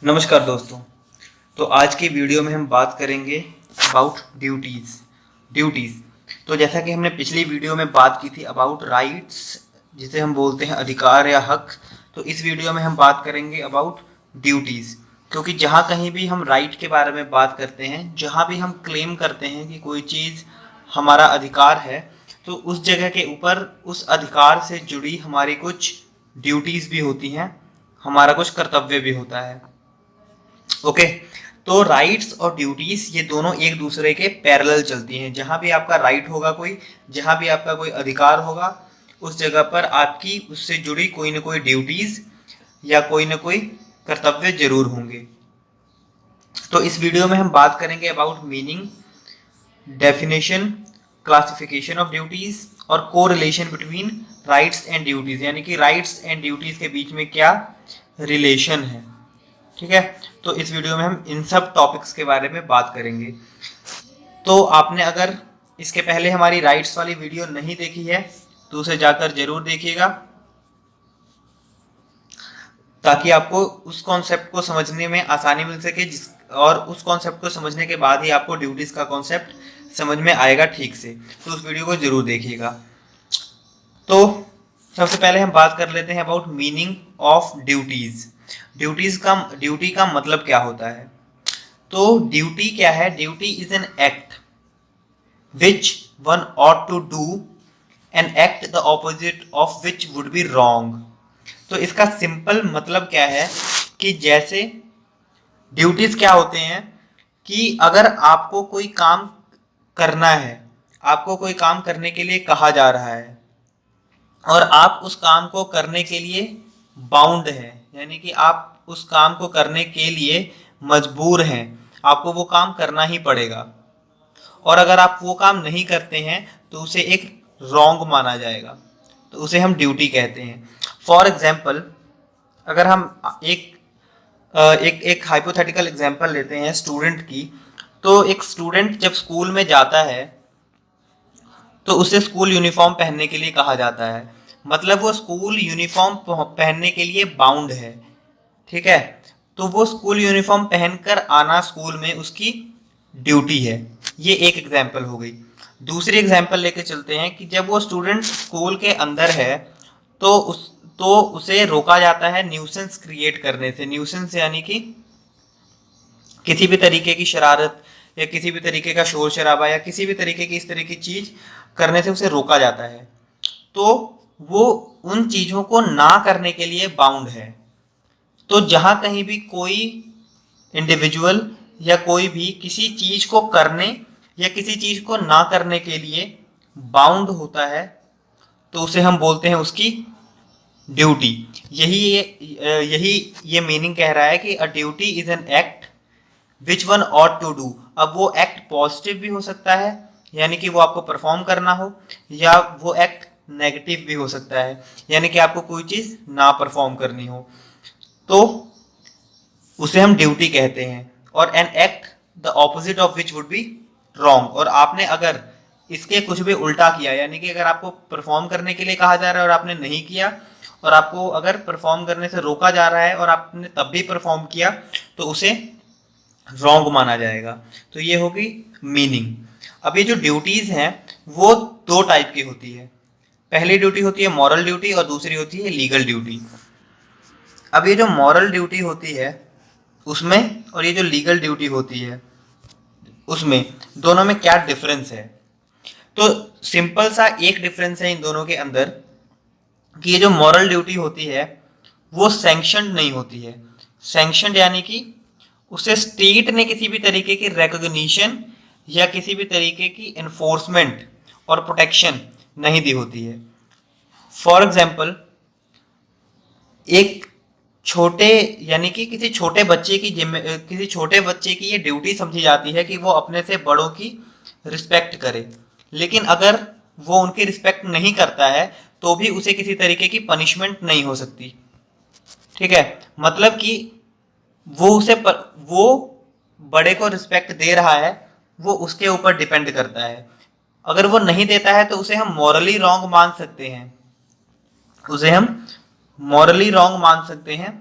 नमस्कार दोस्तों। तो आज की वीडियो में हम बात करेंगे अबाउट ड्यूटीज़। तो जैसा कि हमने पिछली वीडियो में बात की थी अबाउट राइट्स, जिसे हम बोलते हैं अधिकार या हक, तो इस वीडियो में हम बात करेंगे अबाउट ड्यूटीज़। क्योंकि जहाँ कहीं भी हम राइट के बारे में बात करते हैं, जहाँ भी हम क्लेम करते हैं कि कोई चीज़ हमारा अधिकार है, तो उस जगह के ऊपर उस अधिकार से जुड़ी हमारी कुछ ड्यूटीज़ भी होती हैं, हमारा कुछ कर्तव्य भी होता है। ओके, तो राइट्स और ड्यूटीज ये दोनों एक दूसरे के पैरेलल चलती हैं। जहां भी आपका राइट होगा कोई, जहां भी आपका कोई अधिकार होगा, उस जगह पर आपकी उससे जुड़ी कोई ना कोई ड्यूटीज या कोई ना कोई कर्तव्य जरूर होंगे। तो इस वीडियो में हम बात करेंगे about meaning, definition, classification of duties और को relation between rights and duties, यानी कि राइट्स एंड ड्यूटीज के बीच में क्या रिलेशन है। ठीक है, तो इस वीडियो में हम इन सब टॉपिक्स के बारे में बात करेंगे। तो आपने अगर इसके पहले हमारी राइट्स वाली वीडियो नहीं देखी है तो उसे जाकर जरूर देखिएगा, ताकि आपको उस कॉन्सेप्ट को समझने में आसानी मिल सके, और उस कॉन्सेप्ट को समझने के बाद ही आपको ड्यूटीज का कॉन्सेप्ट समझ में आएगा ठीक से। तो उस वीडियो को जरूर देखिएगा। तो सबसे पहले हम बात कर लेते हैं about meaning of duties. Duty का मतलब क्या होता है? तो ड्यूटी क्या है? Duty is an act which one ought to do, an act the opposite of which would be wrong. तो इसका सिंपल मतलब क्या है कि जैसे ड्यूटीज क्या होते हैं कि अगर आपको कोई काम करना है, आपको कोई काम करने के लिए कहा जा रहा है और आप उस काम को करने के लिए बाउंड हैं, यानी कि आप उस काम को करने के लिए मजबूर हैं, आपको वो काम करना ही पड़ेगा। और अगर आप वो काम नहीं करते हैं तो उसे एक रॉन्ग माना जाएगा, तो उसे हम ड्यूटी कहते हैं। फॉर एग्जाम्पल, अगर हम एक हाइपोथेटिकल एग्जाम्पल लेते हैं स्टूडेंट की, तो एक स्टूडेंट जब स्कूल में जाता है तो उसे स्कूल यूनिफॉर्म पहनने के लिए कहा जाता है, मतलब वो स्कूल यूनिफॉर्म पहनने के लिए बाउंड है। ठीक है, तो वो स्कूल यूनिफॉर्म पहनकर आना स्कूल में उसकी ड्यूटी है। ये एक एग्जाम्पल हो गई। दूसरी एग्जाम्पल लेके चलते हैं कि जब वो स्टूडेंट स्कूल के अंदर है तो उसे रोका जाता है न्यूसेंस क्रिएट करने से। न्यूसेंस यानी कि किसी भी तरीके की शरारत या किसी भी तरीके का शोर शराबा या किसी भी तरीके की इस तरह की चीज करने से उसे रोका जाता है। तो वो उन चीजों को ना करने के लिए बाउंड है। तो जहां कहीं भी कोई इंडिविजुअल या कोई भी किसी चीज को करने या किसी चीज को ना करने के लिए बाउंड होता है, तो उसे हम बोलते हैं उसकी ड्यूटी। यही ये मीनिंग कह रहा है कि a duty is an act which one ought to do. अब वो एक्ट पॉजिटिव भी हो सकता है, यानी कि वो आपको परफॉर्म करना हो, या वो एक्ट नेगेटिव भी हो सकता है, यानी कि आपको कोई चीज ना परफॉर्म करनी हो, तो उसे हम ड्यूटी कहते हैं। और N act the opposite of which would be wrong. और आपने अगर इसके कुछ भी उल्टा किया, यानी कि अगर आपको परफॉर्म करने के लिए कहा जा रहा है और आपने नहीं किया, और आपको अगर परफॉर्म करने से रोका जा रहा है और आपने तब भी परफॉर्म किया, तो उसे रॉन्ग माना जाएगा। तो ये होगी मीनिंग। अब ये जो ड्यूटीज हैं वो दो टाइप की होती है। पहली ड्यूटी होती है मॉरल ड्यूटी और दूसरी होती है लीगल ड्यूटी। अब ये जो मॉरल ड्यूटी होती है उसमें और ये जो लीगल ड्यूटी होती है उसमें, दोनों में क्या डिफरेंस है? तो सिंपल सा एक डिफरेंस है इन दोनों के अंदर कि ये जो मॉरल ड्यूटी होती है वो सैंक्शनड नहीं होती है। सैंक्शनड यानी कि उसे स्टेट ने किसी भी तरीके की रिकॉग्निशन या किसी भी तरीके की एनफोर्समेंट और प्रोटेक्शन नहीं दी होती है। फॉर एग्जाम्पल, एक छोटे यानी कि किसी छोटे बच्चे की ये ड्यूटी समझी जाती है कि वो अपने से बड़ों की रिस्पेक्ट करे, लेकिन अगर वो उनकी रिस्पेक्ट नहीं करता है तो भी उसे किसी तरीके की पनिशमेंट नहीं हो सकती। ठीक है, मतलब कि वो बड़े को रिस्पेक्ट दे रहा है, वो उसके ऊपर डिपेंड करता है। अगर वो नहीं देता है तो उसे हम मॉरली रॉन्ग मान सकते हैं,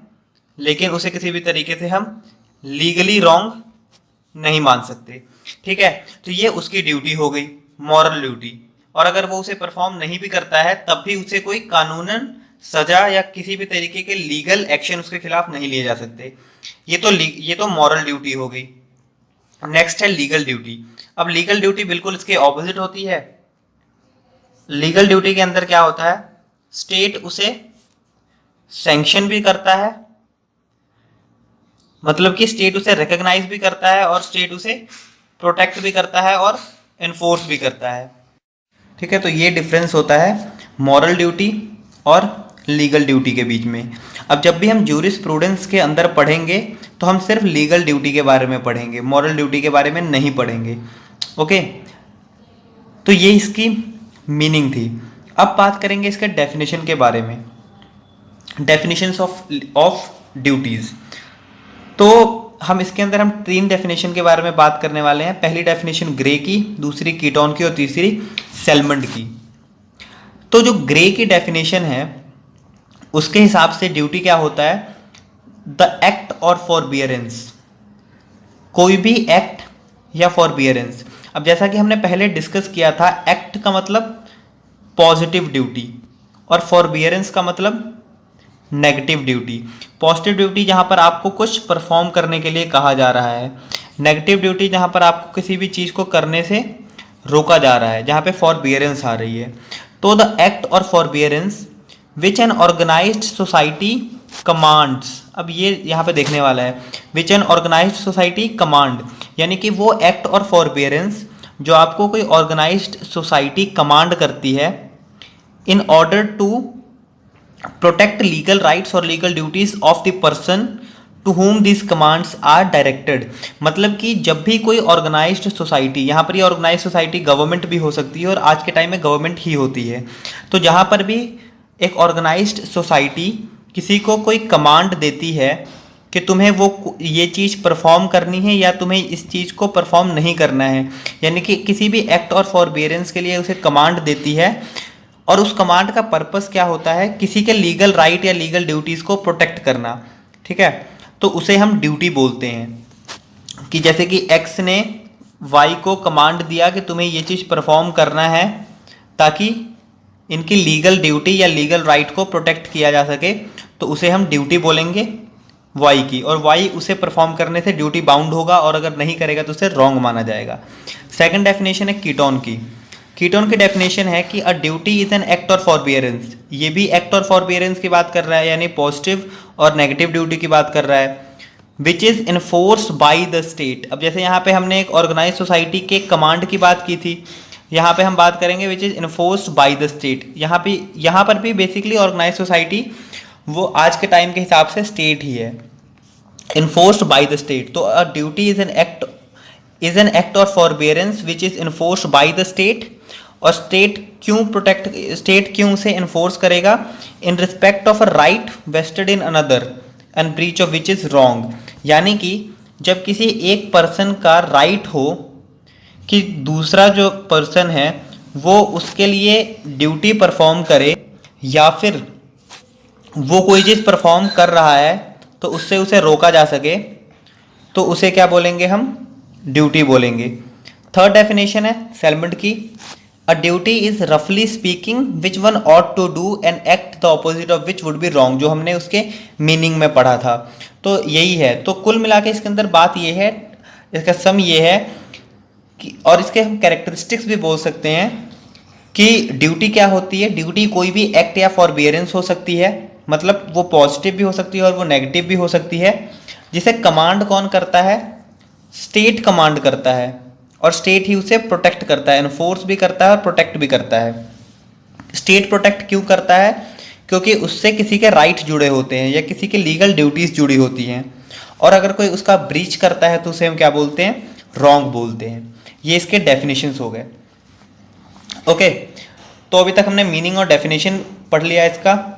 लेकिन उसे किसी भी तरीके से हम लीगली रॉन्ग नहीं मान सकते। ठीक है, तो ये उसकी ड्यूटी हो गई, मॉरल ड्यूटी। और अगर वो उसे परफॉर्म नहीं भी करता है तब भी उसे कोई कानूनन सजा या किसी भी तरीके के लीगल एक्शन उसके खिलाफ नहीं लिए जा सकते। ये तो मॉरल ड्यूटी हो गई। नेक्स्ट है लीगल ड्यूटी। अब लीगल ड्यूटी बिल्कुल इसके ऑपोजिट होती है। लीगल ड्यूटी के अंदर क्या होता है, स्टेट उसे सैंक्शन भी करता है, मतलब कि स्टेट उसे रिकॉग्नाइज भी करता है और स्टेट उसे प्रोटेक्ट भी करता है और एनफोर्स भी करता है। ठीक है, तो ये डिफरेंस होता है मॉरल ड्यूटी और लीगल ड्यूटी के बीच में। अब जब भी हम ज्यूरिस्प्रूडेंस के अंदर पढ़ेंगे तो हम सिर्फ लीगल ड्यूटी के बारे में पढ़ेंगे, मॉरल ड्यूटी के बारे में नहीं पढ़ेंगे। ओके, तो ये इसकी मीनिंग थी। अब बात करेंगे इसके डेफिनेशन के बारे में, डेफिनेशंस ऑफ ड्यूटीज। तो हम इसके अंदर हम 3 डेफिनेशन के बारे में बात करने वाले हैं। पहली डेफिनेशन ग्रे की, दूसरी कीटोन की और तीसरी सेलमंड की। तो जो ग्रे की डेफिनेशन है उसके हिसाब से ड्यूटी क्या होता है, द एक्ट और फॉरबियरेंस, कोई भी एक्ट या फॉरबियरेंस। अब जैसा कि हमने पहले डिस्कस किया था, एक्ट का मतलब पॉजिटिव ड्यूटी और फॉरबियरेंस का मतलब नेगेटिव ड्यूटी। पॉजिटिव ड्यूटी जहां पर आपको कुछ परफॉर्म करने के लिए कहा जा रहा है, नेगेटिव ड्यूटी जहां पर आपको किसी भी चीज़ को करने से रोका जा रहा है, जहां पे फॉरबियरेंस आ रही है। तो द एक्ट और forbearance which an organised society commands, अब ये यहाँ पे देखने वाला है, which an organised society command, यानी कि वो एक्ट और फॉरबियरेंस जो आपको कोई ऑर्गेनाइज्ड सोसाइटी कमांड करती है in order to protect legal rights और legal duties of the person to whom these commands are directed। मतलब कि जब भी कोई ऑर्गेनाइज्ड सोसाइटी, यहाँ पर ये ऑर्गेनाइज्ड सोसाइटी गवर्नमेंट भी हो सकती है और आज के टाइम में गवर्नमेंट ही होती है, तो जहाँ पर भी एक ऑर्गेनाइज्ड सोसाइटी किसी को कोई कमांड देती है कि तुम्हें वो ये चीज़ परफॉर्म करनी है या तुम्हें इस चीज़ को परफॉर्म नहीं करना है, यानी कि किसी भी एक्ट और फॉरबियरेंस के लिए उसे कमांड देती है, और उस कमांड का पर्पस क्या होता है, किसी के लीगल राइट या लीगल ड्यूटीज़ को प्रोटेक्ट करना। ठीक है, तो उसे हम ड्यूटी बोलते हैं। कि जैसे कि एक्स ने वाई को कमांड दिया कि तुम्हें ये चीज़ परफॉर्म करना है ताकि इनकी लीगल ड्यूटी या लीगल राइट को प्रोटेक्ट किया जा सके, तो उसे हम ड्यूटी बोलेंगे वाई की, और वाई उसे परफॉर्म करने से ड्यूटी बाउंड होगा और अगर नहीं करेगा तो उसे रॉन्ग माना जाएगा। सेकंड डेफिनेशन है कीटोन की। कीटोन की डेफिनेशन है कि a duty is an act और फॉरबियरेंस, ये भी एक्ट और फॉरबियरेंस की बात कर रहा है, यानी पॉजिटिव और नेगेटिव ड्यूटी की बात कर रहा है, विच is enforced by the state. अब जैसे यहाँ पे हमने एक ऑर्गेनाइज सोसाइटी के कमांड की बात की थी, यहाँ पे हम बात करेंगे विच is enforced by the state. यहाँ पर भी बेसिकली ऑर्गेनाइज सोसाइटी वो आज के टाइम के हिसाब से स्टेट ही है, इन्फोर्स्ड बाय द स्टेट। तो a duty is an act और forbearance which is enforced by the state. और स्टेट क्यों उसे इन्फोर्स करेगा, in respect of a right vested in another and breach of which is wrong. यानी कि जब किसी एक पर्सन का राइट हो कि दूसरा जो पर्सन है वो उसके लिए ड्यूटी परफॉर्म करे, या फिर वो कोई चीज़ परफॉर्म कर रहा है तो उससे उसे रोका जा सके, तो उसे क्या बोलेंगे, हम ड्यूटी बोलेंगे। थर्ड डेफिनेशन है सेलमंड की। अ ड्यूटी इज रफली speaking which one ought to do and act the opposite of which would be wrong, जो हमने उसके मीनिंग में पढ़ा था। तो यही है, तो कुल मिला के इसके अंदर बात ये है, इसका सम ये है कि, और इसके हम कैरेक्टरिस्टिक्स भी बोल सकते हैं कि ड्यूटी क्या होती है। ड्यूटी कोई भी एक्ट या फॉरबियरेंस हो सकती है, मतलब वो पॉजिटिव भी हो सकती है और वो नेगेटिव भी हो सकती है, जिसे कमांड कौन करता है, स्टेट कमांड करता है, और स्टेट ही उसे प्रोटेक्ट करता है, एनफोर्स भी करता है और प्रोटेक्ट भी करता है। स्टेट प्रोटेक्ट क्यों करता है, क्योंकि उससे किसी के राइट जुड़े होते हैं या किसी की लीगल ड्यूटीज जुड़ी होती हैं, और अगर कोई उसका ब्रीच करता है तो उसे हम क्या बोलते हैं, रॉन्ग बोलते हैं। ये इसके डेफिनेशंस हो गए। ओके, तो अभी तक हमने मीनिंग और डेफिनेशन पढ़ लिया इसका।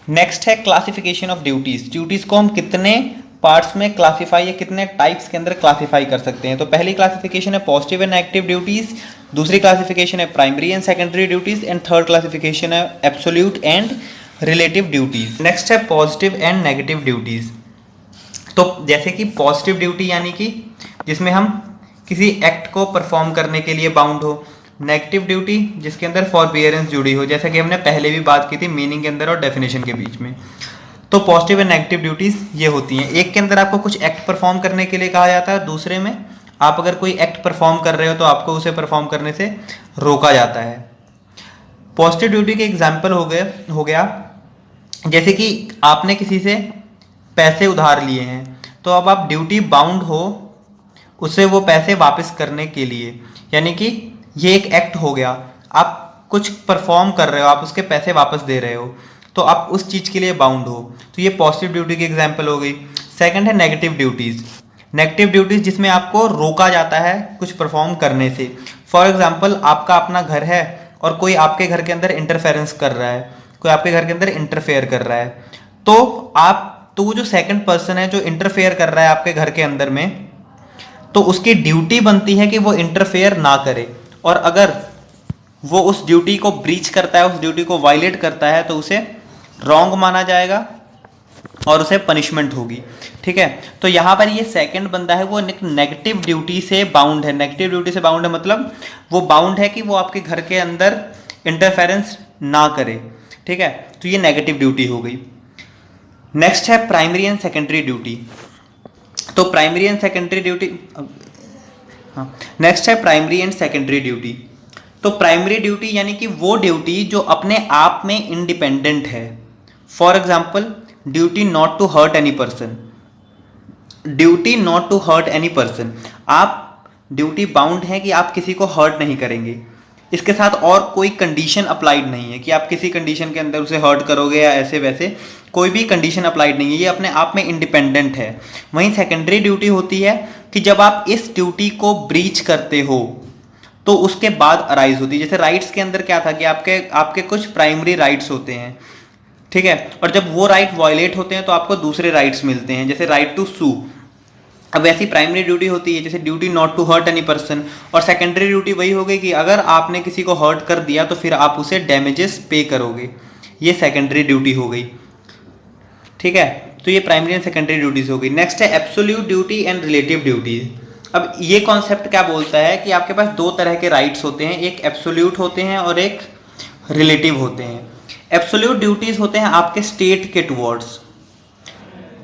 नेक्स्ट है क्लासिफिकेशन ऑफ ड्यूटीज। ड्यूटीज को हम कितने पार्ट्स में क्लासिफाई या कितने टाइप्स के अंदर क्लासिफाई कर सकते हैं। तो पहली क्लासिफिकेशन है पॉजिटिव एंड नेगेटिव ड्यूटीज, दूसरी क्लासिफिकेशन है primary and secondary duties, and third classification है absolute and relative duties. Next है पॉजिटिव एंड नेगेटिव ड्यूटीज। तो जैसे कि पॉजिटिव ड्यूटी यानी कि जिसमें हम किसी एक्ट को परफॉर्म करने के लिए बाउंड हो, नेगेटिव ड्यूटी जिसके अंदर फॉरबियरेंस जुड़ी हो, जैसा कि हमने पहले भी बात की थी मीनिंग के अंदर और डेफिनेशन के बीच में। तो पॉजिटिव एंड नेगेटिव ड्यूटीज ये होती हैं। एक के अंदर आपको कुछ एक्ट परफॉर्म करने के लिए कहा जाता है, दूसरे में आप अगर कोई एक्ट परफॉर्म कर रहे हो तो आपको उसे परफॉर्म करने से रोका जाता है। पॉजिटिव ड्यूटी के एग्जाम्पल हो गया जैसे कि आपने किसी से पैसे उधार लिए हैं, तो अब आप ड्यूटी बाउंड हो उसे वो पैसे वापस करने के लिए, यानी कि ये एक एक्ट हो गया, आप कुछ परफॉर्म कर रहे हो, आप उसके पैसे वापस दे रहे हो, तो आप उस चीज़ के लिए बाउंड हो। तो ये पॉजिटिव ड्यूटी की एग्जाम्पल हो गई। सेकंड है नेगेटिव ड्यूटीज़। नेगेटिव ड्यूटीज़ जिसमें आपको रोका जाता है कुछ परफॉर्म करने से। फॉर एग्जाम्पल आपका अपना घर है और कोई आपके घर के अंदर इंटरफेरेंस कर रहा है, कोई आपके घर के अंदर इंटरफेयर कर रहा है, तो वो जो सेकंड पर्सन है जो इंटरफेयर कर रहा है आपके घर के अंदर में, तो उसकी ड्यूटी बनती है कि वो इंटरफेयर ना करे, और अगर वो उस ड्यूटी को ब्रीच करता है, उस ड्यूटी को वायलेट करता है, तो उसे रॉन्ग माना जाएगा और उसे पनिशमेंट होगी। ठीक है, तो यहाँ पर ये सेकंड बंदा है वो नेगेटिव ड्यूटी से बाउंड है। नेगेटिव ड्यूटी से बाउंड है मतलब वो बाउंड है कि वो आपके घर के अंदर इंटरफेरेंस ना करे। ठीक है, तो ये नेगेटिव ड्यूटी हो गई। नेक्स्ट है प्राइमरी एंड सेकेंडरी ड्यूटी। तो प्राइमरी एंड सेकेंडरी ड्यूटी, हाँ, नेक्स्ट है प्राइमरी एंड सेकेंडरी ड्यूटी। तो प्राइमरी ड्यूटी यानी कि वो ड्यूटी जो अपने आप में इंडिपेंडेंट है। For example duty not to hurt any person. Duty not to hurt any person, आप ड्यूटी बाउंड है कि आप किसी को हर्ट नहीं करेंगे। इसके साथ और कोई कंडीशन अप्लाइड नहीं है कि आप किसी कंडीशन के अंदर उसे हर्ट करोगे या ऐसे वैसे, कोई भी कंडीशन अप्लाइड नहीं है, ये अपने आप में इंडिपेंडेंट है। वहीं सेकेंडरी ड्यूटी होती है कि जब आप इस ड्यूटी को ब्रीच करते हो तो उसके बाद अराइज होती है। जैसे राइट्स के अंदर क्या था कि आपके कुछ प्राइमरी राइट्स होते हैं, ठीक है, और जब वो राइट वायलेट होते हैं तो आपको दूसरे राइट्स मिलते हैं, जैसे राइट टू सू। अब ऐसी प्राइमरी ड्यूटी होती है जैसे duty not to hurt any person, और सेकेंडरी ड्यूटी वही हो गई कि अगर आपने किसी को हर्ट कर दिया तो फिर आप उसे डैमेजेस पे करोगे, ये सेकेंडरी ड्यूटी हो गई। ठीक है, तो ये प्राइमरी एंड सेकेंडरी ड्यूटीज हो गई। नेक्स्ट है absolute duty and relative duties. अब ये कॉन्सेप्ट क्या बोलता है कि आपके पास दो तरह के राइट्स होते हैं, एक एब्सोल्यूट होते हैं और एक रिलेटिव होते हैं। एब्सोल्यूट ड्यूटीज होते हैं आपके स्टेट के टुवर्ड्स,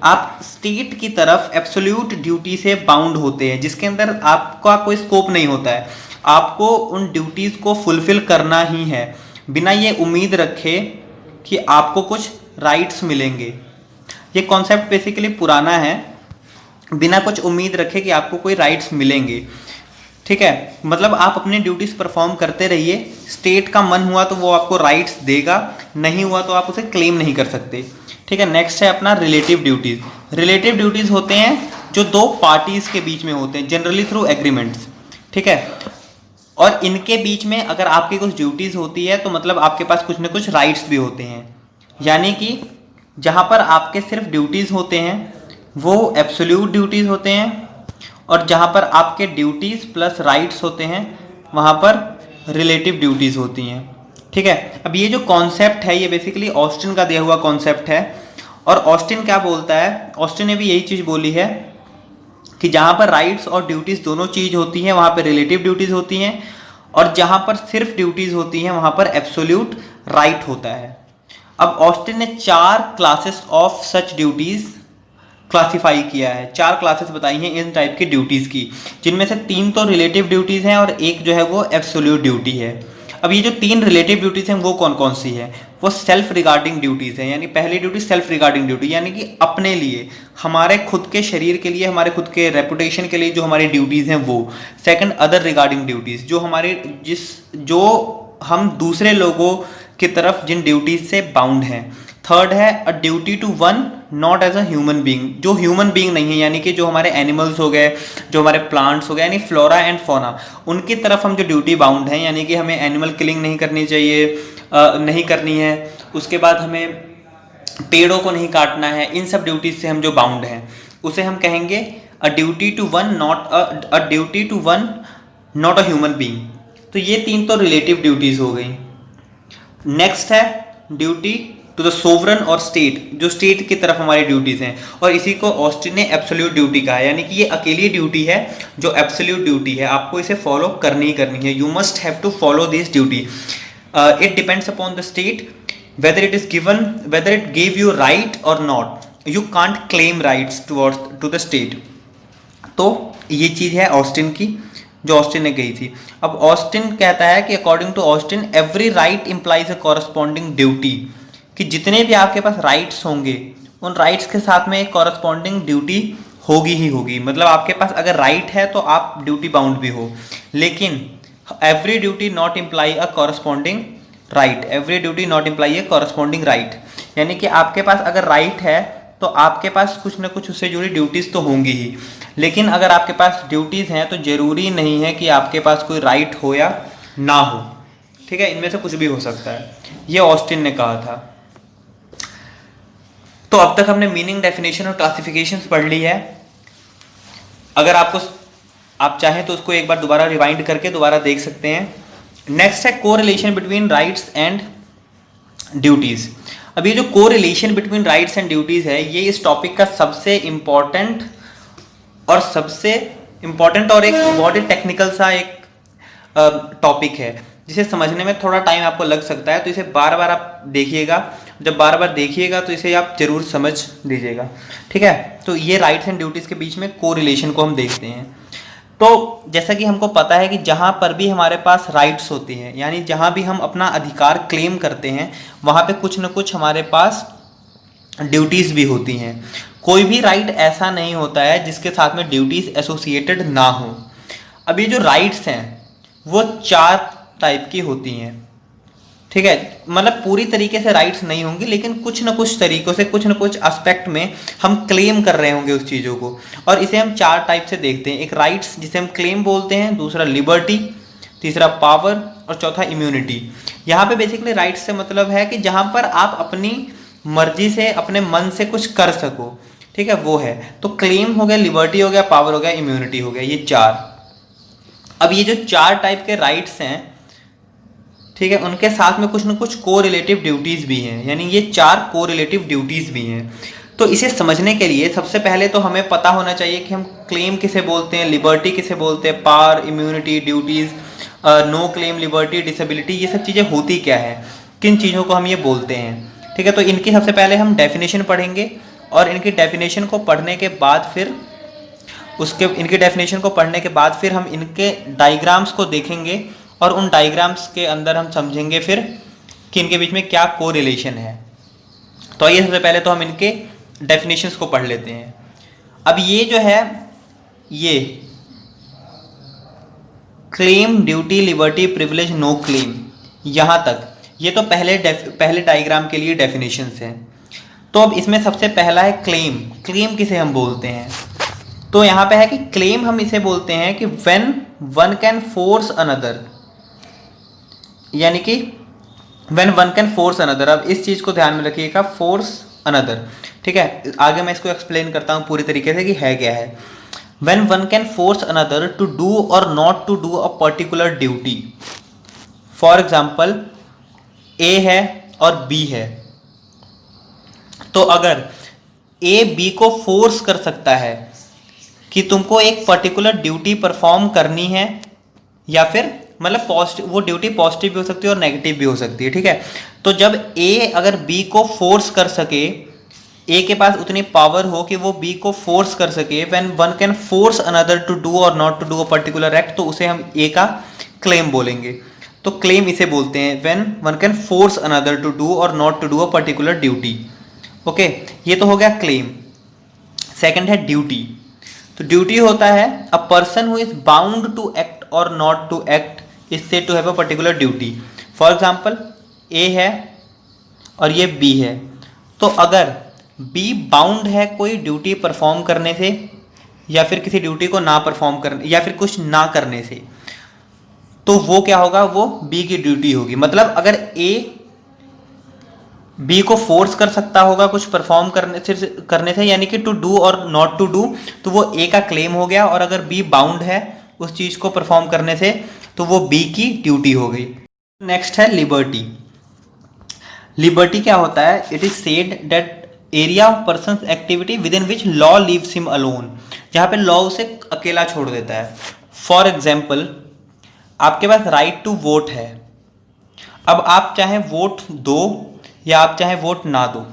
आप स्टेट की तरफ एब्सोल्यूट ड्यूटी से बाउंड होते हैं, जिसके अंदर आपका कोई स्कोप नहीं होता है, आपको उन ड्यूटीज को फुलफिल करना ही है बिना ये उम्मीद रखे कि आपको कुछ राइट्स मिलेंगे। ये कॉन्सेप्ट बेसिकली पुराना है, बिना कुछ उम्मीद रखे कि आपको कोई राइट्स मिलेंगे। ठीक है, मतलब आप अपनी ड्यूटीज परफॉर्म करते रहिए, स्टेट का मन हुआ तो वो आपको राइट्स देगा, नहीं हुआ तो आप उसे क्लेम नहीं कर सकते। ठीक है, नेक्स्ट है अपना रिलेटिव ड्यूटीज। रिलेटिव ड्यूटीज होते हैं जो दो पार्टीज के बीच में होते हैं, जनरली थ्रू एग्रीमेंट्स। ठीक है, और इनके बीच में अगर आपकी कुछ ड्यूटीज होती है तो मतलब आपके पास कुछ ना कुछ राइट्स भी होते हैं, यानी कि जहाँ पर आपके सिर्फ ड्यूटीज होते हैं वो एब्सोल्यूट ड्यूटीज होते हैं, और जहाँ पर आपके ड्यूटीज प्लस राइट्स होते हैं वहाँ पर रिलेटिव ड्यूटीज होती हैं। ठीक है, अब ये जो कॉन्सेप्ट है ये बेसिकली ऑस्टिन का दिया हुआ कॉन्सेप्ट है, और ऑस्टिन क्या बोलता है, ऑस्टिन ने भी यही चीज़ बोली है कि जहाँ पर राइट्स और ड्यूटीज दोनों चीज होती हैं वहाँ पर रिलेटिव ड्यूटीज होती हैं, और जहाँ पर सिर्फ ड्यूटीज होती हैं वहाँ पर एब्सोल्यूट राइट होता है। अब ऑस्टिन ने 4 classes of such duties classify किया है, 4 क्लासेस बताई हैं इन टाइप की ड्यूटीज की, जिनमें से 3 तो रिलेटिव ड्यूटीज हैं और एक जो है वो एब्सोल्यूट ड्यूटी है। अब ये जो 3 रिलेटिव ड्यूटीज हैं वो कौन कौन सी है, वो सेल्फ रिगार्डिंग ड्यूटीज हैं। यानी पहली ड्यूटी सेल्फ रिगार्डिंग ड्यूटी, यानी कि अपने लिए, हमारे खुद के शरीर के लिए, हमारे खुद के रेपुटेशन के लिए जो हमारी ड्यूटीज हैं वो। सेकंड अदर रिगार्डिंग ड्यूटीज, जो हम दूसरे लोगों की तरफ जिन ड्यूटीज से बाउंड हैं। थर्ड है a duty to one not as a human being, जो ह्यूमन बीइंग नहीं है, यानी कि जो हमारे एनिमल्स हो गए, जो हमारे प्लांट्स हो गए, यानी फ्लोरा एंड फौना, उनकी तरफ हम जो ड्यूटी बाउंड हैं, यानी कि हमें एनिमल किलिंग नहीं करनी चाहिए, नहीं करनी है, उसके बाद हमें पेड़ों को नहीं काटना है, इन सब ड्यूटीज से हम जो बाउंड हैं उसे हम कहेंगे a duty to one not a human being. तो ये 3 तो रिलेटिव ड्यूटीज हो गई। नेक्स्ट है ड्यूटी टू द सोवरन और स्टेट, जो स्टेट की तरफ हमारी ड्यूटीज हैं। और इसी को ऑस्टिन ने एब्सोल्यूट ड्यूटी कहा है, यानी कि ये अकेली ड्यूटी है जो एब्सोल्यूट ड्यूटी है, आपको इसे फॉलो करनी ही करनी है। You must have to follow this duty. It depends upon the state whether it is given, whether it gave you right or not, you can't claim rights towards to the state। तो ये चीज़ है Austin की, जो Austin ने कही थी। अब Austin कहता है कि according to Austin every right implies a corresponding duty, कि जितने भी आपके पास राइट्स होंगे उन राइट्स के साथ में एक कॉरस्पॉन्डिंग ड्यूटी होगी ही होगी। मतलब आपके पास अगर राइट है तो आप ड्यूटी बाउंड भी हो, लेकिन every duty not imply a corresponding right, every duty not imply A corresponding right. यानी कि आपके पास अगर राइट है तो आपके पास कुछ ना कुछ उससे जुड़ी ड्यूटीज़ तो होंगी ही, लेकिन अगर आपके पास ड्यूटीज़ हैं तो ज़रूरी नहीं है कि आपके पास कोई राइट हो या ना हो। ठीक है, इनमें से कुछ भी हो सकता है, ये ऑस्टिन ने कहा था। तो अब तक हमने मीनिंग, डेफिनेशन और क्लासिफिकेशंस पढ़ ली है। अगर आप चाहें तो उसको एक बार दोबारा रिवाइंड करके दोबारा देख सकते हैं। नेक्स्ट है correlation between rights and duties. अब ये जो correlation between rights and duties है, ये इस टॉपिक का सबसे इम्पॉर्टेंट और एक बहुत ही टेक्निकल सा एक टॉपिक है, जिसे समझने में थोड़ा टाइम आपको लग सकता है। तो इसे बार बार आप देखिएगा, जब बार बार देखिएगा तो इसे आप जरूर समझ लीजिएगा। ठीक है, तो ये राइट्स एंड ड्यूटीज के बीच में कोरिलेशन को हम देखते हैं। तो जैसा कि हमको पता है कि जहाँ पर भी हमारे पास राइट्स होती हैं, यानी जहाँ भी हम अपना अधिकार क्लेम करते हैं, वहाँ पे कुछ न कुछ हमारे पास ड्यूटीज़ भी होती हैं। कोई भी राइट ऐसा नहीं होता है जिसके साथ में ड्यूटीज़ एसोसिएटेड ना हो। अब ये जो राइट्स हैं वो 4 टाइप की होती हैं। ठीक है, मतलब पूरी तरीके से राइट्स नहीं होंगी, लेकिन कुछ न कुछ तरीकों से, कुछ न कुछ एस्पेक्ट में हम क्लेम कर रहे होंगे उस चीज़ों को, और इसे हम 4 टाइप से देखते हैं। एक राइट्स जिसे हम क्लेम बोलते हैं, दूसरा लिबर्टी, तीसरा पावर और चौथा इम्यूनिटी। यहाँ पे बेसिकली राइट्स से मतलब है कि जहाँ पर आप अपनी मर्जी से, अपने मन से कुछ कर सको। ठीक है, वो है। तो क्लेम हो गया, लिबर्टी हो गया, पावर हो गया, इम्यूनिटी हो गया, ये 4। अब ये जो 4 टाइप के राइट्स हैं, ठीक है, उनके साथ में कुछ न कुछ को रिलेटिव ड्यूटीज़ भी हैं, यानी ये 4 को रिलेटिव ड्यूटीज़ भी हैं। तो इसे समझने के लिए सबसे पहले तो हमें पता होना चाहिए कि हम क्लेम किसे बोलते हैं, लिबर्टी किसे बोलते हैं, power, immunity, duties, no claim, liberty, disability, ये सब चीज़ें होती क्या है, किन चीज़ों को हम ये बोलते हैं। ठीक है, तो इनकी सबसे पहले हम डेफिनेशन पढ़ेंगे, और इनकी डेफिनेशन को पढ़ने के बाद फिर हम इनके डायग्राम्स को देखेंगे, और उन डायग्राम्स के अंदर हम समझेंगे फिर कि इनके बीच में क्या कोरिलेशन है। तो आइए सबसे पहले तो हम इनके डेफिनेशंस को पढ़ लेते हैं। अब ये जो है, ये claim, duty, liberty, privilege, no claim, यहाँ तक ये तो पहले डायग्राम के लिए डेफिनेशंस हैं। तो अब इसमें सबसे पहला है क्लेम। क्लेम किसे हम बोलते हैं? तो यहाँ पे है कि क्लेम हम इसे बोलते हैं कि when one can force another, यानी कि when one can force another. अब इस चीज़ को ध्यान में रखिएगा, फोर्स अनदर। ठीक है, आगे मैं इसको एक्सप्लेन करता हूँ पूरी तरीके से कि है क्या है। When one can force another to do और not to do a particular duty. For example, A है और बी है, तो अगर ए बी को फोर्स कर सकता है कि तुमको एक पर्टिकुलर ड्यूटी परफॉर्म करनी है, या फिर मतलब पॉजिटिव, वो ड्यूटी पॉजिटिव भी हो सकती है और नेगेटिव भी हो सकती है। ठीक है, तो जब ए अगर बी को फोर्स कर सके, ए के पास उतनी पावर हो कि वो बी को फोर्स कर सके, when one can force another to do और not to do a particular act, तो उसे हम ए का क्लेम बोलेंगे। तो क्लेम इसे बोलते हैं when one can force another to do और not to do a particular duty. Okay, ये तो हो गया क्लेम। सेकंड है ड्यूटी। तो ड्यूटी होता है a person who is bound to act और not to act is said to have a particular duty. For example, A है और ये बी है, तो अगर बी बाउंड है कोई ड्यूटी परफॉर्म करने से, या फिर किसी ड्यूटी को ना परफॉर्म करने, या फिर कुछ ना करने से, तो वो क्या होगा, वो बी की ड्यूटी होगी। मतलब अगर ए बी को फोर्स कर सकता होगा कुछ परफॉर्म करने से, यानी कि टू डू और नॉट टू डू, तो वो ए का क्लेम हो गया। और अगर बी बाउंड है उस चीज को परफॉर्म करने से, तो वो बी की ड्यूटी हो गई। नेक्स्ट है लिबर्टी। लिबर्टी क्या होता है? It is said that area of persons activity with in which law leaves him alone, जहाँ पे लॉ उसे अकेला छोड़ देता है। फॉर एग्जाम्पल, आपके पास राइट टू वोट है। अब आप चाहे वोट दो या आप चाहे वोट ना दो,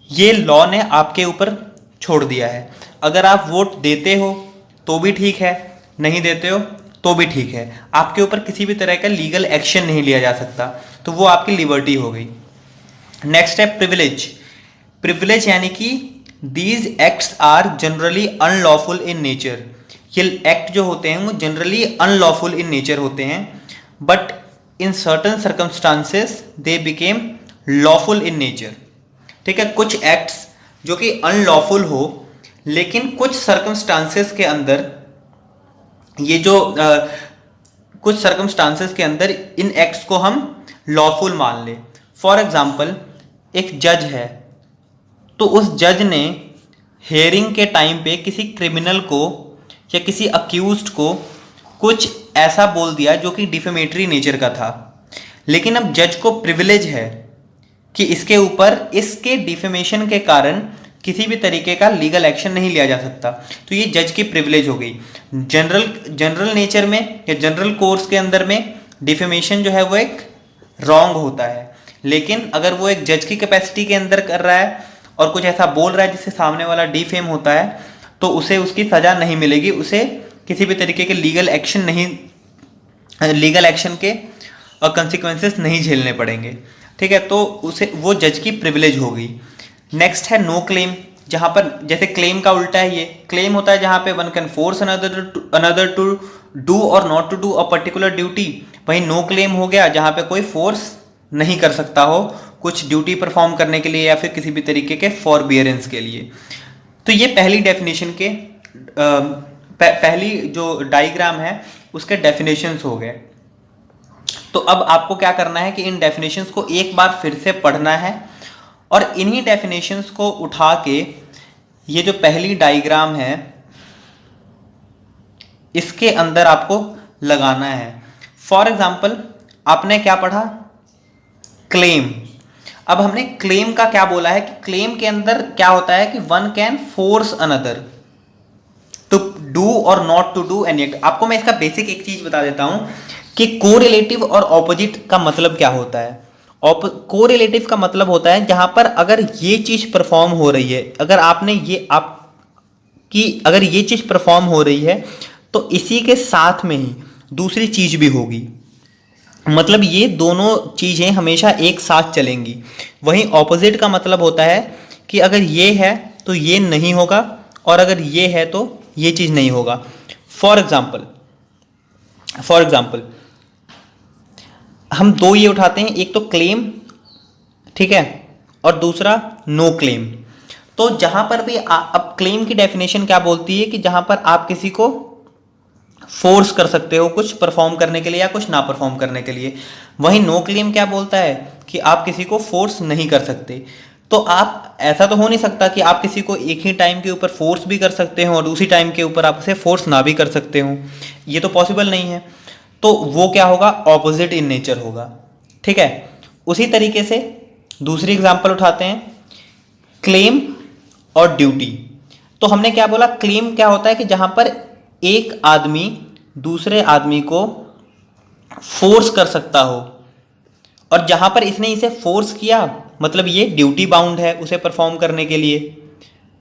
ये लॉ ने आपके ऊपर छोड़ दिया है। अगर आप वोट देते हो तो भी ठीक है, नहीं देते हो तो भी ठीक है, आपके ऊपर किसी भी तरह का लीगल एक्शन नहीं लिया जा सकता, तो वो आपकी लिबर्टी हो गई। नेक्स्ट है प्रिविलेज। प्रिविलेज यानी कि these acts are generally unlawful in nature. ये एक्ट जो होते हैं वो जनरली अनलॉफुल इन नेचर होते हैं, but in certain circumstances they became lawful in nature. ठीक है, कुछ एक्ट्स जो कि अनलॉफुल हो, लेकिन कुछ सर्कमस्टांसेस के अंदर ये जो कुछ सर्कमस्टांसेस के अंदर इन एक्ट्स को हम लॉफुल मान ले। फॉर एग्जाम्पल, एक जज है, तो उस जज ने हेयरिंग के टाइम पे किसी क्रिमिनल को या किसी अक्यूज्ड को कुछ ऐसा बोल दिया जो कि डिफेमेटरी नेचर का था, लेकिन अब जज को प्रिविलेज है कि इसके ऊपर इसके डिफेमेशन के कारण किसी भी तरीके का लीगल एक्शन नहीं लिया जा सकता, तो ये जज की प्रिविलेज हो गई। जनरल नेचर में या जनरल कोर्स के अंदर में डिफेमेशन जो है वो एक रॉन्ग होता है, लेकिन अगर वो एक जज की कैपेसिटी के अंदर कर रहा है और कुछ ऐसा बोल रहा है जिससे सामने वाला डिफेम होता है, तो उसे उसकी सजा नहीं मिलेगी, उसे किसी भी तरीके के लीगल एक्शन के कंसिक्वेंसेस नहीं झेलने पड़ेंगे। ठीक है, तो उसे वो जज की प्रिविलेज होगी। नेक्स्ट है नो क्लेम, जहां पर जैसे क्लेम का उल्टा है, ये क्लेम होता है जहां पे one can force another to do और not to do a particular duty. वहीं नो क्लेम हो गया जहां पे कोई फोर्स नहीं कर सकता हो कुछ ड्यूटी परफॉर्म करने के लिए या फिर किसी भी तरीके के फॉरबियरेंस के लिए। तो ये पहली डेफिनेशन के पहली जो डायग्राम है उसके डेफिनेशंस हो गए। तो अब आपको क्या करना है कि इन डेफिनेशंस को एक बार फिर से पढ़ना है और इन्हीं डेफिनेशंस को उठा के ये जो पहली डायग्राम है इसके अंदर आपको लगाना है। फॉर एग्जाम्पल, आपने क्या पढ़ा? क्लेम। अब हमने क्लेम का क्या बोला है कि क्लेम के अंदर क्या होता है कि one can force another to do और not to do any act. आपको मैं इसका बेसिक एक चीज बता देता हूं कि कोरिलेटिव और ऑपोजिट का मतलब क्या होता है। कोरिलेटिव का मतलब होता है जहां पर अगर ये चीज परफॉर्म हो रही है, अगर ये चीज परफॉर्म हो रही है तो इसी के साथ में ही दूसरी चीज भी होगी, मतलब ये दोनों चीजें हमेशा एक साथ चलेंगी। वहीं ऑपोजिट का मतलब होता है कि अगर ये है तो ये नहीं होगा और अगर ये है तो ये चीज नहीं होगा। फॉर एग्जाम्पल हम दो ये उठाते हैं, एक तो क्लेम, ठीक है, और दूसरा नो क्लेम। तो जहां पर भी अब क्लेम की डेफिनेशन क्या बोलती है कि जहां पर आप किसी को फोर्स कर सकते हो कुछ परफॉर्म करने के लिए या कुछ ना परफॉर्म करने के लिए। वहीं नो क्लेम क्या बोलता है कि आप किसी को फोर्स नहीं कर सकते। तो आप ऐसा तो हो नहीं सकता कि आप किसी को एक ही टाइम के ऊपर फोर्स भी कर सकते हो और उसी टाइम के ऊपर आप उसे फोर्स ना भी कर सकते हो, ये तो पॉसिबल नहीं है। तो वो क्या होगा? ऑपोजिट इन नेचर होगा। ठीक है, उसी तरीके से दूसरी एग्जांपल उठाते हैं, क्लेम और ड्यूटी। तो हमने क्या बोला? क्लेम क्या होता है कि जहां पर एक आदमी दूसरे आदमी को फोर्स कर सकता हो और जहां पर इसने इसे फोर्स किया मतलब ये ड्यूटी बाउंड है उसे परफॉर्म करने के लिए।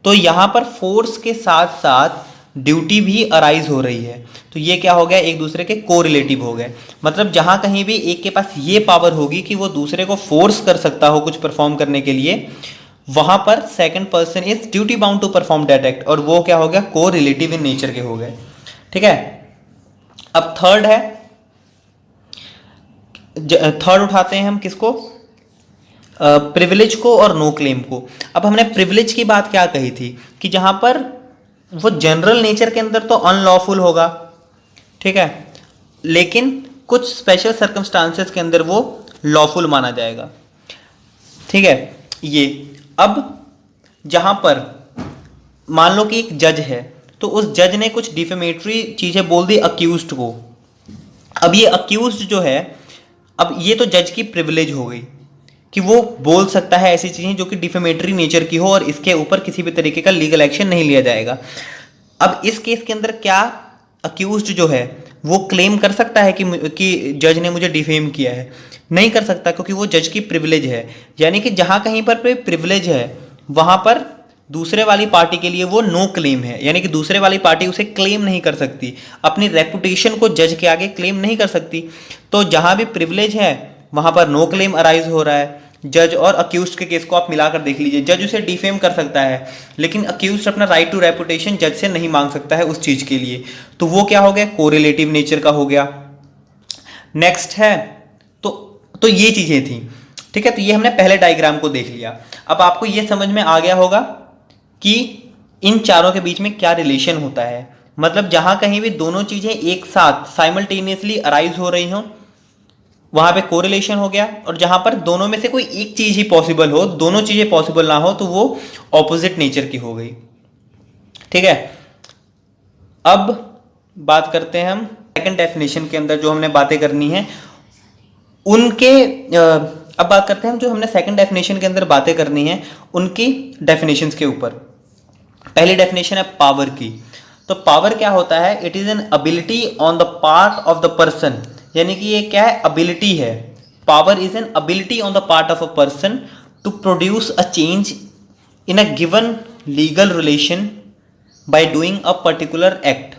तो यहां पर फोर्स के साथ साथ ड्यूटी भी अराइज हो रही है, तो ये क्या हो गया? एक दूसरे के कोरिलेटिव हो गए। मतलब जहां कहीं भी एक के पास ये पावर होगी कि वो दूसरे को फोर्स कर सकता हो कुछ परफॉर्म करने के लिए, वहां पर second person is duty bound to perform that act, और वो क्या हो गया? कोरिलेटिव इन नेचर के हो गए। ठीक है, अब थर्ड उठाते हैं हम किसको? प्रिविलेज को और नो क्लेम को। अब हमने प्रिविलेज की बात क्या कही थी कि जहां पर वो जनरल नेचर के अंदर तो अनलॉफुल होगा, ठीक है, लेकिन कुछ स्पेशल सर्कमस्टांसेस के अंदर वो लॉफुल माना जाएगा। ठीक है, ये अब जहां पर मान लो कि एक जज है, तो उस जज ने कुछ डिफेमेटरी चीजें बोल दी अक्यूज्ड को। अब ये अक्यूज्ड जो है, अब ये तो जज की प्रिविलेज हो गई कि वो बोल सकता है ऐसी चीज़ें जो कि डिफेमेटरी नेचर की हो और इसके ऊपर किसी भी तरीके का लीगल एक्शन नहीं लिया जाएगा। अब इस केस के अंदर क्या अक्यूज्ड जो है वो क्लेम कर सकता है कि जज ने मुझे डिफेम किया है? नहीं कर सकता, क्योंकि वो जज की प्रिविलेज है। यानी कि जहां कहीं पर प्रिविलेज है वहां पर दूसरे वाली पार्टी के लिए वो नो क्लेम है, यानी कि दूसरे वाली पार्टी उसे क्लेम नहीं कर सकती, अपनी रेपुटेशन को जज के आगे क्लेम नहीं कर सकती। तो जहां भी प्रिविलेज है वहां पर नो क्लेम अराइज हो रहा है। जज और अक्यूज्ड के केस को आप मिलाकर देख लीजिए, जज उसे डिफेम कर सकता है लेकिन अक्यूज्ड अपना राइट टू रेपुटेशन जज से नहीं मांग सकता है उस चीज के लिए। तो वो क्या हो गया, कोरिलेटिव नेचर का हो गया। नेक्स्ट है तो ये चीजें थी, ठीक है। तो ये हमने पहले डायग्राम को देख लिया। अब आपको ये समझ में आ गया होगा कि इन चारों के बीच में क्या रिलेशन होता है। मतलब जहां कहीं भी दोनों चीजें एक साथ साइमल्टेनियसली अराइज हो रही हो वहां पे कोरिलेशन हो गया, और जहां पर दोनों में से कोई एक चीज ही पॉसिबल हो, दोनों चीजें पॉसिबल ना हो, तो वो ऑपोजिट नेचर की हो गई, ठीक है। अब बात करते हैं हम सेकंड डेफिनेशन के अंदर जो हमने बातें करनी है उनके अब बात करते हैं हम जो हमने सेकंड डेफिनेशन के अंदर बातें करनी है उनकी डेफिनेशंस के ऊपर। पहली डेफिनेशन है पावर की। तो पावर क्या होता है, it is an ability on the part of the person, यानी कि ये क्या है, एबिलिटी है। Power is an ability on the part of a person to produce a change in a given legal relation by doing a particular act,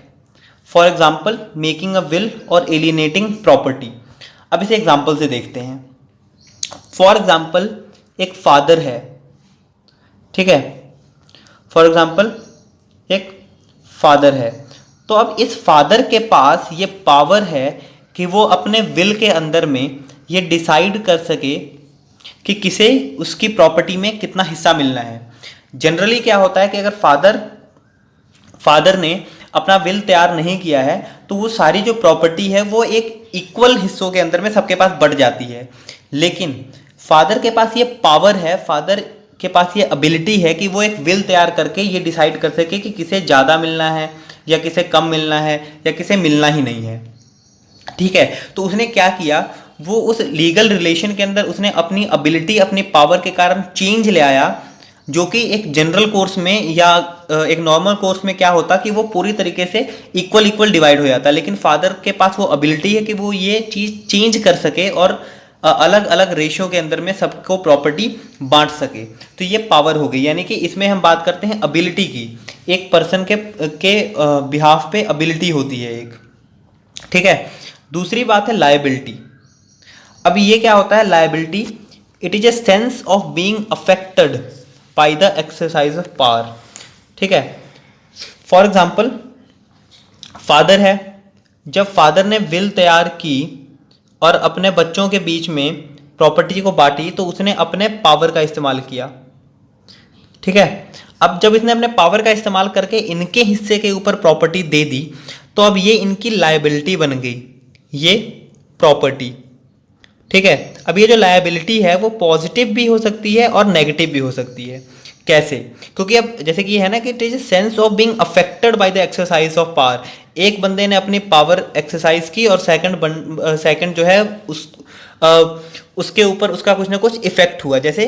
for example making a will और alienating property. अब इसे example से देखते हैं। For example एक father है, ठीक है, फॉर एग्जाम्पल एक फादर है। तो अब इस फादर के पास ये पावर है कि वो अपने विल के अंदर में ये डिसाइड कर सके कि किसे उसकी प्रॉपर्टी में कितना हिस्सा मिलना है। जनरली क्या होता है कि अगर फादर ने अपना विल तैयार नहीं किया है तो वो सारी जो प्रॉपर्टी है वो एक इक्वल हिस्सों के अंदर में सबके पास बढ़ जाती है। लेकिन फादर के पास ये पावर है, फादर के पास ये एबिलिटी है कि वो एक विल तैयार करके ये डिसाइड कर सके कि किसे ज़्यादा मिलना है या किसे कम मिलना है या किसे मिलना ही नहीं है, ठीक है। तो उसने क्या किया, वो उस लीगल रिलेशन के अंदर उसने अपनी एबिलिटी, अपनी पावर के कारण चेंज ले आया, जो कि एक जनरल कोर्स में या एक नॉर्मल कोर्स में क्या होता कि वो पूरी तरीके से इक्वल डिवाइड हो जाता। लेकिन फादर के पास वो एबिलिटी है कि वो ये चीज़ चेंज कर सके और अलग अलग रेशियो के अंदर में सबको प्रॉपर्टी बांट सके। तो ये पावर हो गई, यानी कि इसमें हम बात करते हैं एबिलिटी की। एक पर्सन के बिहाफ पे एबिलिटी होती है एक, ठीक है। दूसरी बात है लायबिलिटी। अब ये क्या होता है liability, it is a sense of being affected by the exercise of power, ठीक है। फॉर एग्जाम्पल फादर है, जब फादर ने विल तैयार की और अपने बच्चों के बीच में प्रॉपर्टी को बांटी तो उसने अपने पावर का इस्तेमाल किया, ठीक है। अब जब इसने अपने पावर का इस्तेमाल करके इनके हिस्से के ऊपर प्रॉपर्टी दे दी तो अब ये इनकी लायबिलिटी बन गई, ये प्रॉपर्टी, ठीक है। अब ये जो लायबिलिटी है वो पॉजिटिव भी हो सकती है और नेगेटिव भी हो सकती है। कैसे, क्योंकि अब जैसे कि है ना कि it is sense of being affected by the exercise of power. एक बंदे ने अपनी पावर एक्सरसाइज की और सेकंड जो है उसके ऊपर उसका कुछ ना कुछ इफेक्ट हुआ, जैसे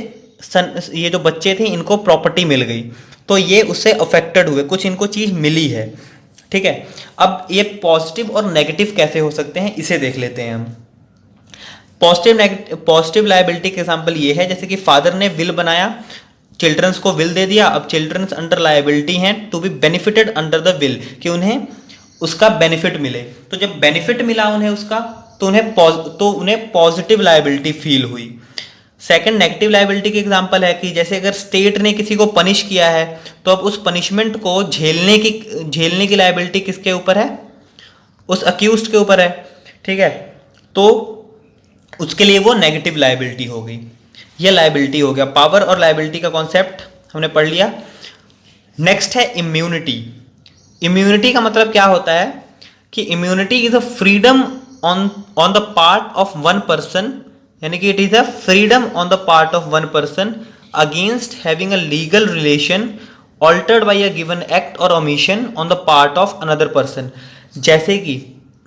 ये जो बच्चे थे इनको प्रॉपर्टी मिल गई तो ये उससे अफेक्टेड हुए, कुछ इनको चीज मिली है, ठीक है। अब ये पॉजिटिव और नेगेटिव कैसे हो सकते हैं इसे देख लेते हैं हम। पॉजिटिव लायबिलिटी के एग्जांपल ये है जैसे कि फादर ने विल बनाया, चिल्ड्रंस को विल दे दिया, अब चिल्ड्रंस अंडर लायबिलिटी हैं to be benefited under the will, कि उन्हें उसका बेनिफिट मिले। तो जब बेनिफिट मिला उन्हें उसका तो उन्हें पॉजिटिव लायबिलिटी फील हुई। सेकंड नेगेटिव लायबिलिटी के एग्जांपल है कि जैसे अगर स्टेट ने किसी को पनिश किया है तो अब उस पनिशमेंट को झेलने की लायबिलिटी किसके ऊपर है, उस अक्यूज्ड के ऊपर है, ठीक है। तो उसके लिए वो नेगेटिव लायबिलिटी हो गई। ये लायबिलिटी हो गया, पावर और लायबिलिटी का कॉन्सेप्ट हमने पढ़ लिया। नेक्स्ट है इम्यूनिटी। इम्यूनिटी का मतलब क्या होता है कि immunity is a freedom on the part of one person, यानी कि it is a freedom on the part of one person against having a legal relation altered by a given act or omission on the part of another person. जैसे कि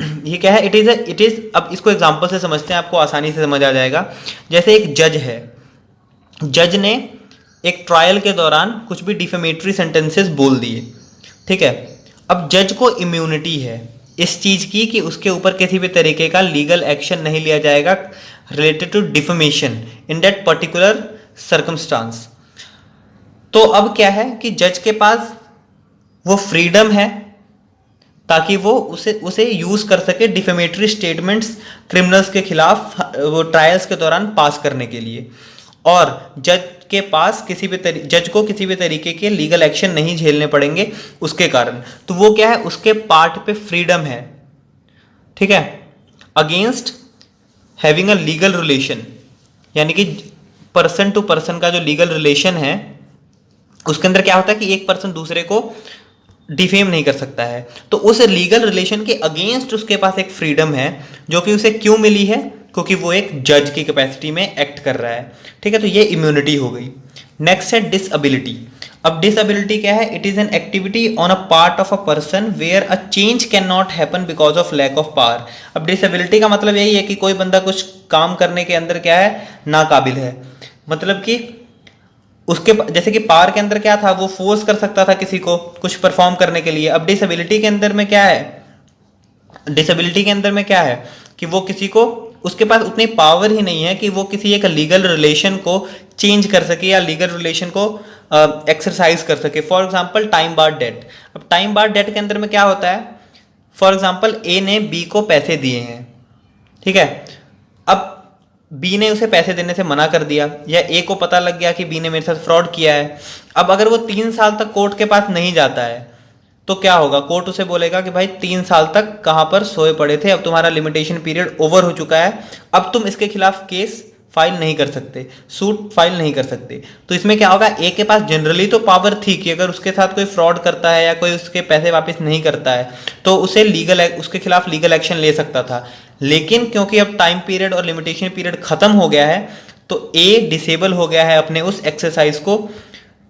ये क्या है, it is अब इसको example से समझते हैं, आपको आसानी से समझ आ जाएगा। जैसे एक जज है, जज ने एक ट्रायल के दौरान कुछ भी डिफेमेटरी सेंटेंसेस बोल दिए, ठीक है। अब जज को इम्यूनिटी है इस चीज़ की कि उसके ऊपर किसी भी तरीके का लीगल एक्शन नहीं लिया जाएगा related to defamation in that particular circumstance. तो अब क्या है कि जज के पास वो फ्रीडम है ताकि वो उसे यूज कर सके डिफेमेटरी स्टेटमेंट्स क्रिमिनल्स के खिलाफ वो ट्रायल्स के दौरान पास करने के लिए, और जज के पास जज को किसी भी तरीके के लीगल एक्शन नहीं झेलने पड़ेंगे उसके कारण। तो वो क्या है, उसके पार्ट पे फ्रीडम है, ठीक है, against having a legal relation, यानी कि पर्सन टू पर्सन का जो लीगल रिलेशन है उसके अंदर क्या होता है कि एक पर्सन दूसरे को डिफेम नहीं कर सकता है। तो उस लीगल रिलेशन के अगेंस्ट उसके पास एक फ्रीडम है, जो कि उसे क्यों मिली है, क्योंकि वो एक जज की कैपेसिटी में एक्ट कर रहा है, ठीक है। तो ये इम्यूनिटी हो गई। नेक्स्ट है डिसएबिलिटी। अब डिसएबिलिटी क्या है, it is an activity on a part of a person where a change can not happen because of lack of power. अब डिसएबिलिटी का मतलब यही है कि कोई बंदा कुछ काम करने के अंदर क्या है, नाकाबिल है, मतलब कि उसके जैसे कि पावर के अंदर क्या था, वो फोर्स कर सकता था किसी को कुछ परफॉर्म करने के लिए। अब डिसेबिलिटी के अंदर में क्या है, डिसेबिलिटी के अंदर में क्या है कि वो किसी को, उसके पास उतनी पावर ही नहीं है कि वो किसी एक लीगल रिलेशन को चेंज कर सके या लीगल रिलेशन को एक्सरसाइज कर सके। For example time bar debt. अब टाइम बार डेट के अंदर में क्या होता है, फॉर एग्जांपल ए ने बी को पैसे दिए हैं, ठीक है। अब बी ने उसे पैसे देने से मना कर दिया, या ए को पता लग गया कि बी ने मेरे साथ फ्रॉड किया है। अब अगर वो 3 साल तक कोर्ट के पास नहीं जाता है तो क्या होगा, कोर्ट उसे बोलेगा कि भाई 3 साल तक कहाँ पर सोए पड़े थे, अब तुम्हारा लिमिटेशन पीरियड ओवर हो चुका है, अब तुम इसके खिलाफ केस फाइल नहीं कर सकते, सूट फाइल नहीं कर सकते। तो इसमें क्या होगा, ए के पास जनरली तो पावर थी कि अगर उसके साथ कोई फ्रॉड करता है या कोई उसके पैसे वापस नहीं करता है तो उसे उसके खिलाफ लीगल एक्शन ले सकता था। लेकिन क्योंकि अब टाइम पीरियड और लिमिटेशन पीरियड खत्म हो गया है तो ए डिसेबल हो गया है अपने उस एक्सरसाइज को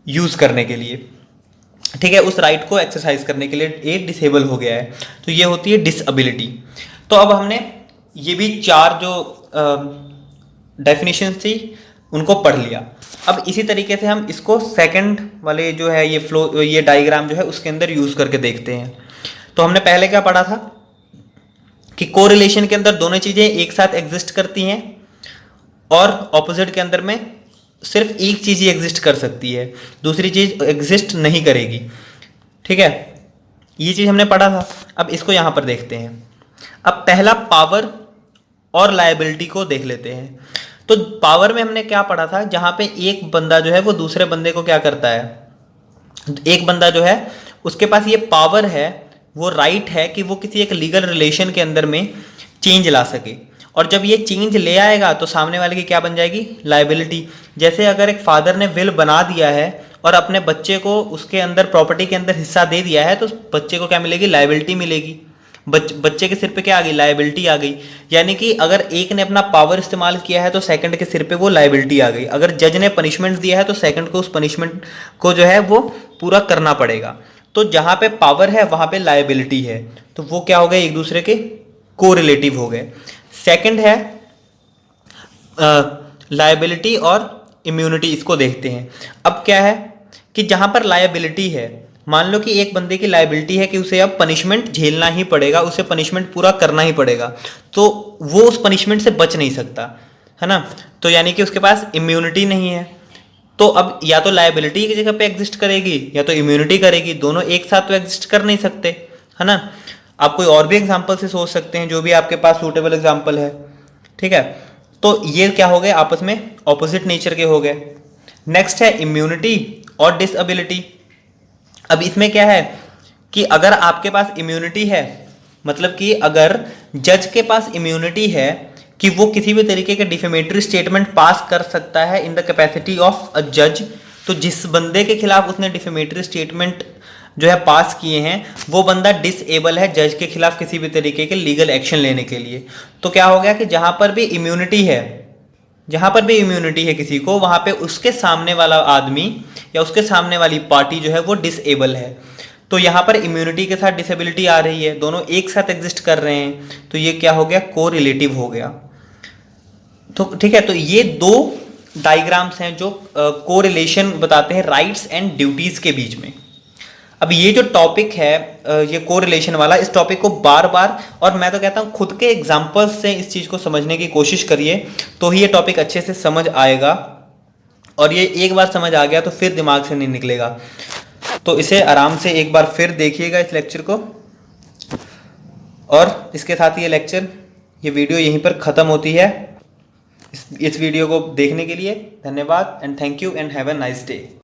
यूज करने के लिए, ठीक है, उस राइट को एक्सरसाइज करने के लिए ए डिसेबल हो गया है। तो ये होती है डिसएबिलिटी। तो अब हमने ये भी 4 जो डेफिनेशन थी उनको पढ़ लिया। अब इसी तरीके से हम इसको सेकंड वाले जो है ये डायग्राम जो है उसके अंदर यूज करके देखते हैं। तो हमने पहले क्या पढ़ा था कि कोरिलेशन के अंदर दोनों चीजें एक साथ एग्जिस्ट करती हैं और ऑपोजिट के अंदर में सिर्फ एक चीज ही एग्जिस्ट कर सकती है, दूसरी चीज एग्जिस्ट नहीं करेगी, ठीक है। ये चीज हमने पढ़ा था। अब इसको यहां पर देखते हैं। अब पहला पावर और लायबिलिटी को देख लेते हैं। तो पावर में हमने क्या पढ़ा था, जहां पे एक बंदा जो है वो दूसरे बंदे को क्या करता है, एक बंदा जो है उसके पास ये पावर है, वो राइट है कि वो किसी एक लीगल रिलेशन के अंदर में चेंज ला सके, और जब ये चेंज ले आएगा तो सामने वाले की क्या बन जाएगी, लायबिलिटी। जैसे अगर एक फादर ने विल बना दिया है और अपने बच्चे को उसके अंदर प्रॉपर्टी के अंदर हिस्सा दे दिया है तो बच्चे को क्या मिलेगी, लायबिलिटी मिलेगी। बच्चे के सिर पे क्या आ गई, लायबिलिटी आ गई। यानी कि अगर एक ने अपना पावर इस्तेमाल किया है तो सेकंड के सिर पे वो लायबिलिटी आ गई। अगर जज ने पनिशमेंट दिया है तो सेकंड को उस पनिशमेंट को जो है वो पूरा करना पड़ेगा। तो जहां पे पावर है वहां पे लायबिलिटी है, तो वो क्या हो गए, एक दूसरे के कोरिलेटिव हो गए। सेकंड है लायबिलिटी और इम्यूनिटी, इसको देखते हैं। अब क्या है कि जहां पर लायबिलिटी है, मान लो कि एक बंदे की लायबिलिटी है कि उसे अब पनिशमेंट झेलना ही पड़ेगा, उसे पनिशमेंट पूरा करना ही पड़ेगा, तो वो उस पनिशमेंट से बच नहीं सकता, है ना। तो यानी कि उसके पास इम्यूनिटी नहीं है। तो अब या तो लायबिलिटी की जगह पे एग्जिस्ट करेगी या तो इम्यूनिटी करेगी, दोनों एक साथ तो एग्जिस्ट कर नहीं सकते, है ना। आप कोई और भी एग्जाम्पल से सोच सकते हैं, जो भी आपके पास सूटेबल एग्जाम्पल है, ठीक है। तो ये क्या हो गए, आपस में ऑपोजिट नेचर के हो गए। नेक्स्ट है इम्यूनिटी और डिसएबिलिटी। अब इसमें क्या है कि अगर आपके पास इम्यूनिटी है, मतलब कि अगर जज के पास इम्यूनिटी है कि वो किसी भी तरीके के डिफेमेटरी स्टेटमेंट पास कर सकता है in the capacity of a जज, तो जिस बंदे के खिलाफ उसने डिफेमेटरी स्टेटमेंट जो है पास किए हैं वो बंदा डिसेबल है जज के खिलाफ किसी भी तरीके के लीगल एक्शन लेने के लिए। तो क्या हो गया कि जहां पर भी इम्यूनिटी है, जहां पर भी इम्यूनिटी है किसी को, वहां पे उसके सामने वाला आदमी या उसके सामने वाली पार्टी जो है वो डिसेबल है। तो यहां पर इम्यूनिटी के साथ डिसेबिलिटी आ रही है, दोनों एक साथ एग्जिस्ट कर रहे हैं, तो ये क्या हो गया, कोरिलेटिव हो गया। तो ठीक है, तो ये 2 डायग्राम्स हैं जो कोरिलेशन बताते हैं राइट्स एंड ड्यूटीज के बीच में। अब ये जो टॉपिक है ये कोरिलेशन वाला, इस टॉपिक को बार बार, और मैं तो कहता हूँ खुद के एग्जाम्पल्स से इस चीज़ को समझने की कोशिश करिए, तो ही ये टॉपिक अच्छे से समझ आएगा। और ये एक बार समझ आ गया तो फिर दिमाग से नहीं निकलेगा। तो इसे आराम से एक बार फिर देखिएगा इस लेक्चर को। और इसके साथ ये लेक्चर, ये वीडियो यहीं पर ख़त्म होती है। इस वीडियो को देखने के लिए धन्यवाद and thank you and have a nice day.